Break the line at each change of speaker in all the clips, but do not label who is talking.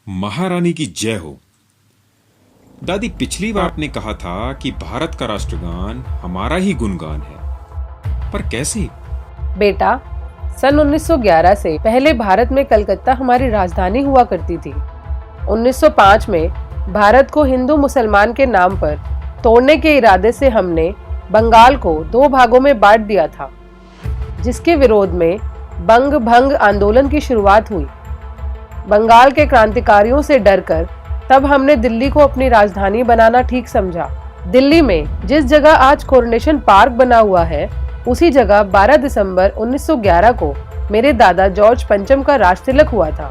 महारानी की जय हो। दादी, पिछली बार आपने कहा था कि भारत का राष्ट्रगान हमारा ही गुणगान है, पर कैसे?
बेटा, सन 1911 से पहले भारत में कलकत्ता हमारी राजधानी हुआ करती थी। 1905 में भारत को हिंदू मुसलमान के नाम पर तोड़ने के इरादे से हमने बंगाल को 2 भागों में बांट दिया था, जिसके विरोध में बंग भंग आंदोलन की शुरुआत हुई। बंगाल के क्रांतिकारियों से डरकर तब हमने दिल्ली को अपनी राजधानी बनाना ठीक समझा। दिल्ली में जिस जगह आज कोरोनेशन पार्क बना हुआ है, उसी जगह 12 दिसंबर 1911 को मेरे दादा जॉर्ज पंचम का राजतिलक हुआ था।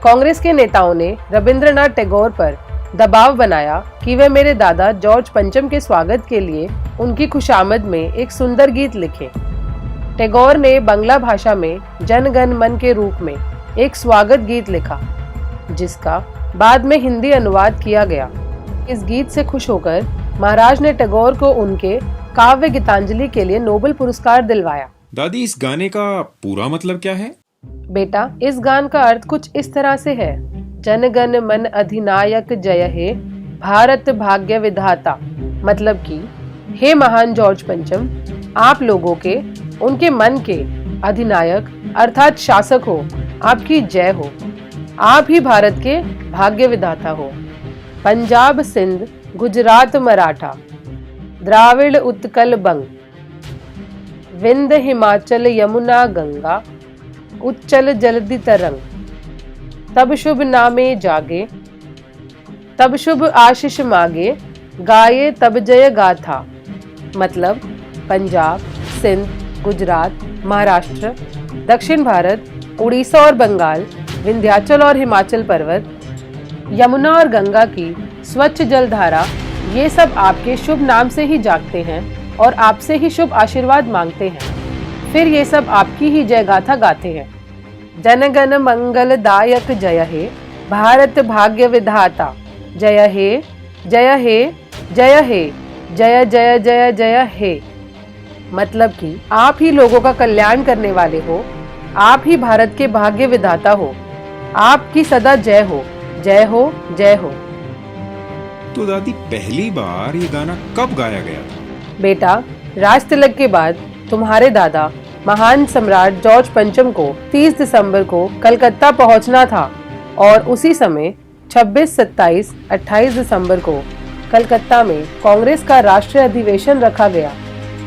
कांग्रेस के नेताओं ने रविंद्रनाथ टैगोर पर दबाव बनाया कि वे मेरे दादा जॉर्ज पंचम के स्वागत के लिए उनकी खुशामद में एक सुंदर गीत लिखें। टैगोर ने बांग्ला भाषा में जन गण मन के रूप में एक स्वागत गीत लिखा, जिसका बाद में हिंदी अनुवाद किया गया। इस गीत से खुश होकर महाराज ने टैगोर को उनके काव्य गीतांजलि के लिए नोबेल पुरस्कार दिलवाया।
दादी, इस गाने का पूरा मतलब क्या है?
बेटा, इस गान का अर्थ कुछ इस तरह से है। जन गण मन अधिनायक जय हे, भारत भाग्य विधाता। मतलब कि हे महान जॉर्ज पंचम, आप लोगों के, उनके मन के अधिनायक अर्थात शासक हो, आपकी जय हो। आप ही भारत के भाग्य विधाता हो। पंजाब सिंध गुजरात मराठा, द्राविड़ उत्कल बंग, विंध्य हिमाचल यमुना गंगा, उच्चल जलधि तरंग, तब शुभ नामे जागे, तब शुभ आशीष मागे, गाये तब जय गाथा। मतलब पंजाब, सिंध, गुजरात, महाराष्ट्र, दक्षिण भारत, उड़ीसा और बंगाल, विंध्याचल और हिमाचल पर्वत, यमुना और गंगा की स्वच्छ जलधारा, ये सब आपके शुभ नाम से ही जागते हैं और आपसे ही शुभ आशीर्वाद मांगते हैं। फिर ये सब आपकी ही जय गाथा गाते हैं। जनगण मंगलदायक जय हे, भारत भाग्य विधाता। जय हे, जय हे, जय हे, जय जय जय जय हे। मतलब कि आप ही लोगों का कल्याण करने वाले हो, आप ही भारत के भाग्य विधाता हो, आपकी सदा जय हो, जय हो, जय हो।
तो दादी, पहली बार ये गाना कब गाया गया था?
बेटा, राजतिलक के बाद तुम्हारे दादा महान सम्राट जॉर्ज पंचम को 30 दिसंबर को कलकत्ता पहुंचना था और उसी समय 26, 27, 28 दिसंबर को कलकत्ता में कांग्रेस का राष्ट्रीय अधिवेशन रखा गया,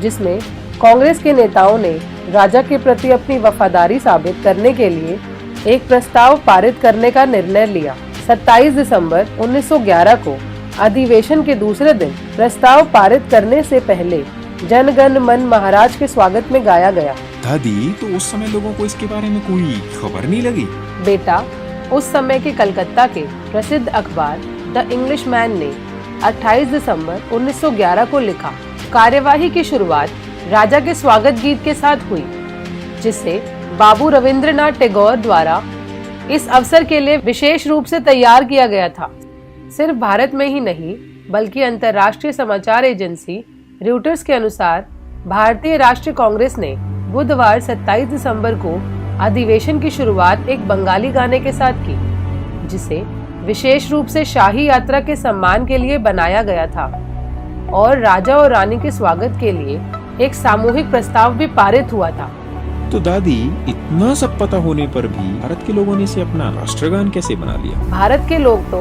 जिसमें कांग्रेस के नेताओं ने राजा के प्रति अपनी वफादारी साबित करने के लिए एक प्रस्ताव पारित करने का निर्णय लिया। 27 दिसंबर 1911 को अधिवेशन के दूसरे दिन प्रस्ताव पारित करने से पहले जन गण मन महाराज के स्वागत में गाया गया।
दादी, तो उस समय लोगों को इसके बारे में कोई खबर नहीं लगी?
बेटा, उस समय के कलकत्ता के प्रसिद्ध अखबार द इंग्लिश मैन ने 28 दिसंबर 1911 को लिखा। कार्यवाही की शुरुआत राजा के स्वागत गीत के साथ हुई, जिसे बाबू रविंद्रनाथ टैगोर द्वारा इस अवसर के लिए विशेष रूप से तैयार किया गया था। सिर्फ भारत में ही नहीं, बल्कि अंतर्राष्ट्रीय समाचार एजेंसी रॉयटर्स के अनुसार भारतीय राष्ट्रीय कांग्रेस ने बुधवार 27 दिसंबर को अधिवेशन की शुरुआत एक बंगाली गाने के साथ की, जिसे विशेष रूप से शाही यात्रा के सम्मान के लिए बनाया गया था और राजा और रानी के स्वागत के लिए एक सामूहिक प्रस्ताव भी पारित हुआ था।
तो दादी, इतना सब पता होने पर भी भारत के लोगों ने इसे अपना राष्ट्रगान कैसे बना लिया?
भारत के लोग तो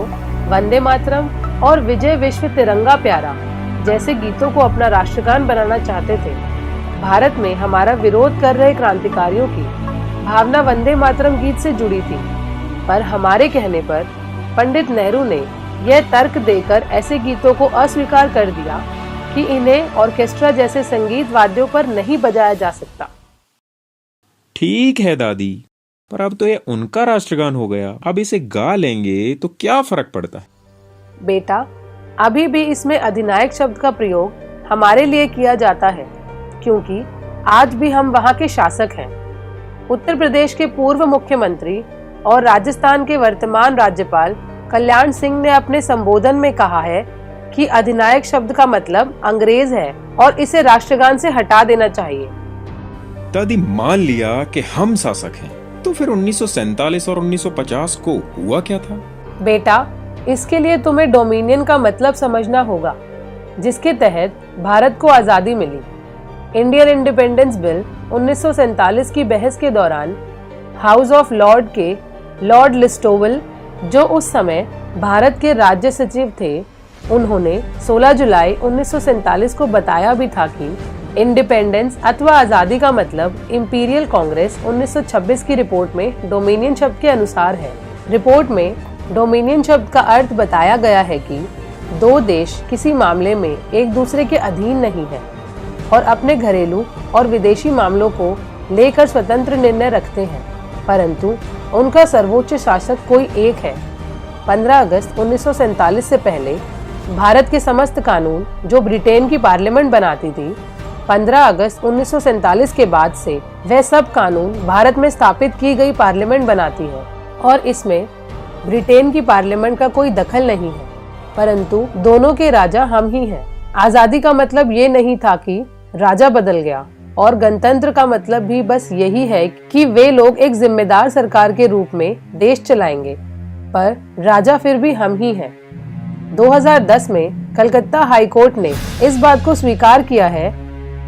वंदे मातरम और विजय विश्व तिरंगा प्यारा जैसे गीतों को अपना राष्ट्रगान बनाना चाहते थे। भारत में हमारा विरोध कर रहे क्रांतिकारियों की भावना वंदे मातरम गीत से जुड़ी थी, पर हमारे कहने पर पंडित नेहरू ने यह तर्क देकर ऐसे गीतों को अस्वीकार कर दिया कि इन्हें ऑर्केस्ट्रा जैसे संगीत वाद्यों पर नहीं बजाया जा सकता।
ठीक है दादी, पर अब तो ये उनका राष्ट्रगान हो गया, अब इसे गा लेंगे तो क्या फर्क पड़ता है?
बेटा, अभी भी इसमें अधिनायक शब्द का प्रयोग हमारे लिए किया जाता है, क्योंकि आज भी हम वहाँ के शासक हैं। उत्तर प्रदेश के पूर्व मुख्यमंत्री और राजस्थान के वर्तमान राज्यपाल कल्याण सिंह ने अपने संबोधन में कहा है कि अधिनायक शब्द का मतलब अंग्रेज है और इसे राष्ट्रगान से हटा देना चाहिए।
दादी, मान लिया कि हम शासक हैं, तो फिर 1947 और 1950 को हुआ क्या था?
बेटा, इसके लिए तुम्हें डोमिनियन का मतलब समझना होगा, जिसके तहत भारत को आज़ादी मिली। इंडियन इंडिपेंडेंस बिल 1947 की बहस के दौरान हाउस ऑफ लॉर्ड के लॉर्ड लिस्टोवल, जो उस समय भारत के राज्य सचिव थे, उन्होंने 16 जुलाई 1947 को बताया भी था कि इंडिपेंडेंस अथवा आज़ादी का मतलब इंपीरियल कांग्रेस 1926 की रिपोर्ट में डोमिनियन शब्द के अनुसार है। रिपोर्ट में डोमिनियन शब्द का अर्थ बताया गया है कि दो देश किसी मामले में एक दूसरे के अधीन नहीं है और अपने घरेलू और विदेशी मामलों को लेकर स्वतंत्र निर्णय रखते हैं, परंतु उनका सर्वोच्च शासक कोई एक है। 15 अगस्त 1947 से पहले भारत के समस्त कानून जो ब्रिटेन की पार्लियामेंट बनाती थी, 15 अगस्त 1947 के बाद से वह सब कानून भारत में स्थापित की गई पार्लियामेंट बनाती है और इसमें ब्रिटेन की पार्लियामेंट का कोई दखल नहीं है, परंतु दोनों के राजा हम ही हैं। आज़ादी का मतलब ये नहीं था कि राजा बदल गया और गणतंत्र का मतलब भी बस यही है कि वे लोग एक जिम्मेदार सरकार के रूप में देश चलाएंगे, पर राजा फिर भी हम ही हैं। 2010 में कलकत्ता हाई कोर्ट ने इस बात को स्वीकार किया है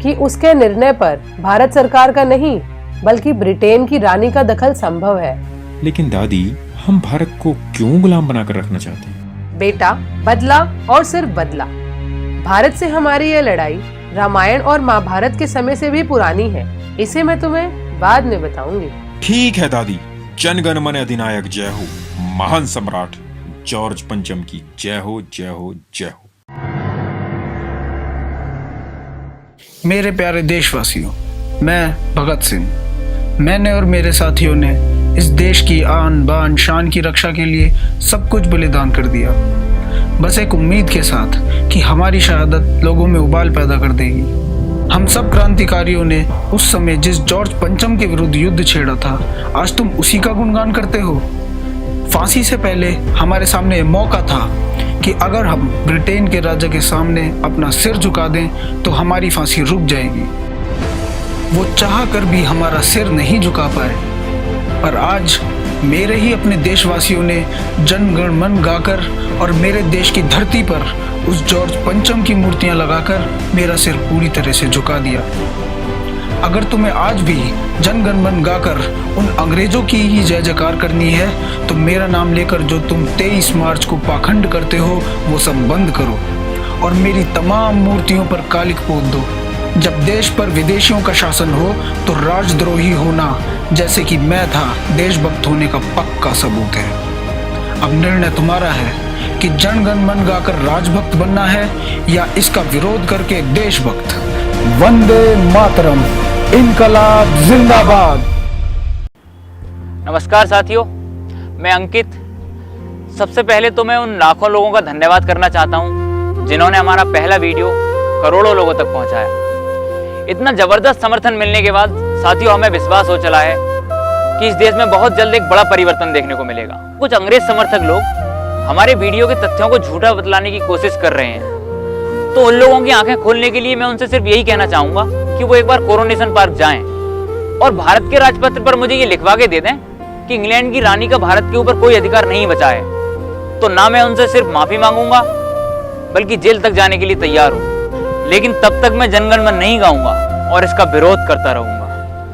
कि उसके निर्णय पर भारत सरकार का नहीं बल्कि ब्रिटेन की रानी का दखल संभव है।
लेकिन दादी, हम भारत को क्यों गुलाम बनाकर रखना चाहते हैं?
बेटा, बदला और सिर्फ बदला। भारत से हमारी ये लड़ाई रामायण और महाभारत के समय से भी पुरानी है। इसे मैं तुम्हें बाद में बताऊंगी।
ठीक है दादी। जन गण मन अधिनायक जय हो। महान सम्राट जॉर्ज पंचम की जय हो, जय हो, जय हो।
मेरे प्यारे देशवासियों, मैं भगत सिंह, मैंने और मेरे साथियों ने इस देश की आन बान शान की रक्षा के लिए सब कुछ बलिदान कर दिया, बस एक उम्मीद के साथ कि हमारी शहादत लोगों में उबाल पैदा कर देगी। हम सब क्रांतिकारियों ने उस समय जिस जॉर्ज पंचम के विरुद्ध युद्ध छेड़ा था, आज तुम उसी का गुणगान करते हो। फांसी से पहले हमारे सामने मौका था कि अगर हम ब्रिटेन के राजा के सामने अपना सिर झुका दें तो हमारी फांसी रुक जाएगी। वो चाह कर भी हमारा सिर नहीं झुका पाए, पर आज मेरे ही अपने देशवासियों ने जन गण मन गाकर और मेरे देश की धरती पर उस जॉर्ज पंचम की मूर्तियां लगाकर मेरा सिर पूरी तरह से झुका दिया। अगर तुम्हें आज भी जन गण मन गाकर उन अंग्रेजों की ही जय जयकार करनी है तो मेरा नाम लेकर जो तुम 23 मार्च को पाखंड करते हो वो सब बंद करो और मेरी तमाम मूर्तियों पर कालिक पोत दो। जब देश पर विदेशियों का शासन हो तो राजद्रोही होना जैसे कि मैं था देशभक्त होने का पक्का सबूत है। अब निर्णय तुम्हारा है कि जन गण मन गाकर राजभक्त बनना है या इसका विरोध करके देशभक्त। वंदे मातरम, इनकलाब जिंदाबाद।
नमस्कार साथियों, मैं अंकित। सबसे पहले तो मैं उन लाखों लोगों का धन्यवाद करना चाहता हूं जिन्होंने हमारा पहला वीडियो करोड़ों लोगों तक पहुंचाया। इतना जबरदस्त समर्थन मिलने के बाद साथियों हमें विश्वास हो चला है कि इस देश में बहुत जल्द एक बड़ा परिवर्तन देखने को मिलेगा। कुछ अंग्रेज समर्थक लोग हमारे वीडियो के तथ्यों को झूठा बतलाने की कोशिश कर रहे हैं, तो उन लोगों की आंखें खोलने के लिए मैं उनसे सिर्फ यही कहना चाहूंगा कि वो एक बार कोरोनेशन पार्क जाएं और भारत के राजपत्र पर मुझे ये लिखवा के दे दें कि इंग्लैंड की रानी का भारत के ऊपर कोई अधिकार नहीं बचा है। तो ना मैं उनसे सिर्फ माफी मांगूंगा बल्कि जेल तक जाने के लिए तैयार हूं, लेकिन तब तक मैं जनगण मन नहीं गाऊंगा और इसका विरोध करता रहूंगा।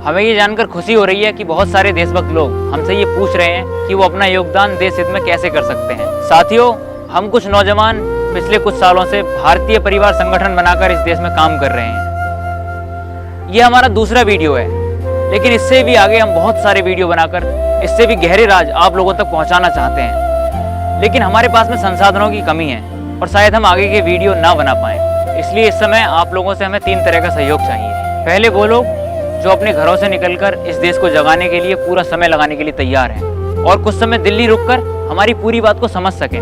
हमें ये जानकर खुशी हो रही है कि बहुत सारे देशभक्त लोग हमसे ये पूछ रहे हैं कि वो अपना योगदान देश हित में कैसे कर सकते हैं। साथियों, हम कुछ नौजवान पिछले कुछ सालों से भारतीय परिवार संगठन बनाकर इस देश में काम कर रहे हैं। ये हमारा दूसरा वीडियो है, लेकिन इससे भी आगे हम बहुत सारे वीडियो बनाकर इससे भी गहरे राज आप लोगों तक पहुंचाना चाहते हैं, लेकिन हमारे पास में संसाधनों की कमी है और शायद हम आगे के वीडियो ना बना पाएं। इसलिए इस समय आप लोगों से हमें 3 तरह का सहयोग चाहिए। पहले वो लोग जो अपने घरों से निकलकर इस देश को जगाने के लिए पूरा समय लगाने के लिए तैयार हैं और कुछ समय दिल्ली रुककर हमारी पूरी बात को समझ सकें,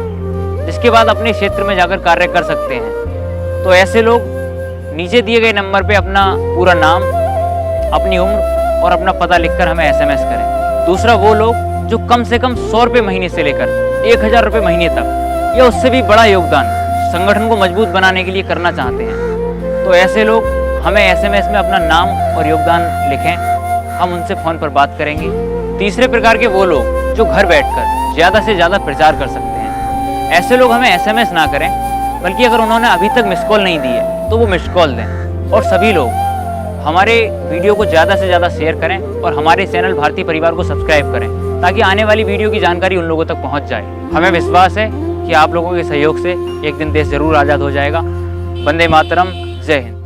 जिसके बाद अपने क्षेत्र में जाकर कार्य कर सकते हैं। तो ऐसे लोग नीचे दिए गए नंबर पे अपना पूरा नाम, अपनी उम्र और अपना पता लिखकर हमें SMS करें। दूसरा वो लोग जो कम से कम 100 रुपये महीने से लेकर 1000 रुपये महीने तक या उससे भी बड़ा योगदान संगठन को मजबूत बनाने के लिए करना चाहते हैं, तो ऐसे लोग हमें SMS में अपना नाम और योगदान लिखें। हम उनसे फ़ोन पर बात करेंगे तीसरे प्रकार के वो लोग जो घर बैठकर ज़्यादा से ज़्यादा प्रचार कर सकते हैं। ऐसे लोग हमें SMS ना करें, बल्कि अगर उन्होंने अभी तक मिस कॉल नहीं दी है तो वो मिस कॉल दें। और सभी लोग हमारे वीडियो को ज़्यादा से ज़्यादा शेयर करें और हमारे चैनल भारतीय परिवार को सब्सक्राइब करें, ताकि आने वाली वीडियो की जानकारी उन लोगों तक पहुंच जाए। हमें विश्वास है कि आप लोगों के सहयोग से एक दिन देश जरूर आज़ाद हो जाएगा। वंदे मातरम, जय हिंद।